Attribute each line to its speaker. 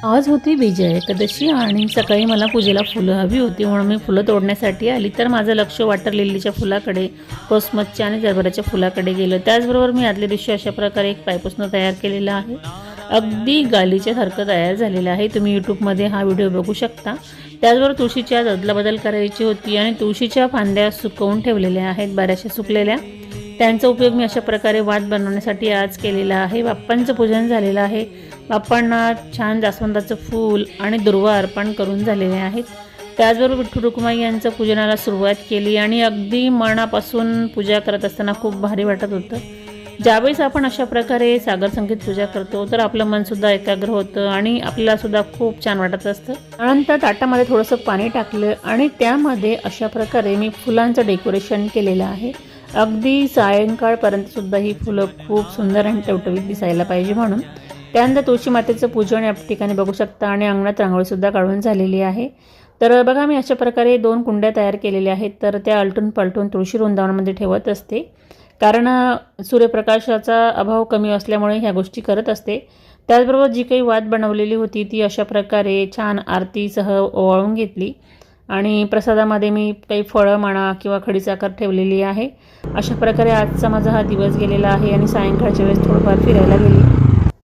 Speaker 1: आज होती विजया एकादशी आणि सकाळी मला पूजेला फुलं हवी होती म्हणून मी फुलं तोडण्यासाठी आली। तर माझं लक्ष वॉटर लिलीच्या फुलाकडे, कोसमसच्या आणि जरबराच्या फुलाकडे गेलं। त्याचबरोबर मी आदल्या दिवशी अशा प्रकारे एक पायपुसणं तयार केलेलं आहे, अगदी गालीच्या सारखं तयार झालेलं आहे। तुम्ही यूट्यूबमध्ये हा व्हिडिओ बघू शकता। त्याचबरोबर तुळशीची आज अदलाबदल करायची होती आणि तुळशीच्या फांद्या सुकवून ठेवलेल्या आहेत, बऱ्याचशा सुकलेल्या। त्यांचा उपयोग मी अशा प्रकारे वात बनवण्यासाठी आज केलेला आहे। बाप्पांचं पूजन झालेलं आहे। बाप्पांना छान जास्वंदाचं फूल आणि दुर्वा अर्पण करून झालेले आहेत। त्याचबरोबर विठ्ठल रुक्माई यांचं पूजनाला सुरुवात केली आणि अगदी मनापासून पूजा करत असताना खूप भारी वाटत होतं। ज्यावेळेस आपण अशा प्रकारे सागर संगीत पूजा करतो तर आपलं मनसुद्धा एकाग्र होतं आणि आपल्यालासुद्धा खूप छान वाटत असतं। त्यानंतर ताटामध्ये थोडंसं पाणी टाकलं आणि त्यामध्ये अशा प्रकारे मी फुलांचं डेकोरेशन केलेलं आहे। अगदी सायंकाळपर्यंत सुद्धा ही फुलं खूप सुंदर आणि टवटवीत दिसायला पाहिजे म्हणून। त्यानंतर तुळशी मातेचं पूजन या ठिकाणी बघू शकता आणि अंगणात रांगोळीसुद्धा काढून झालेली आहे। तर बघा मी अशा प्रकारे 2 कुंड्या तयार केलेल्या आहेत, तर त्या आलटून पलटून तुळशी वृंदावनामध्ये ठेवत असते, कारण सूर्यप्रकाशाचा अभाव कमी असल्यामुळे ह्या गोष्टी करत असते। त्याचबरोबर जी काही वात बनवलेली होती ती अशा प्रकारे छान आरतीसह ओवाळून घेतली आणि प्रसादामध्ये मी काही फळं म्हणा किंवा खडीसाखर ठेवलेली आहे। अशा प्रकारे आजचा माझा हा दिवस गेलेला आहे आणि सायंकाळच्या वेळेस थोडंफार फिरायला गेली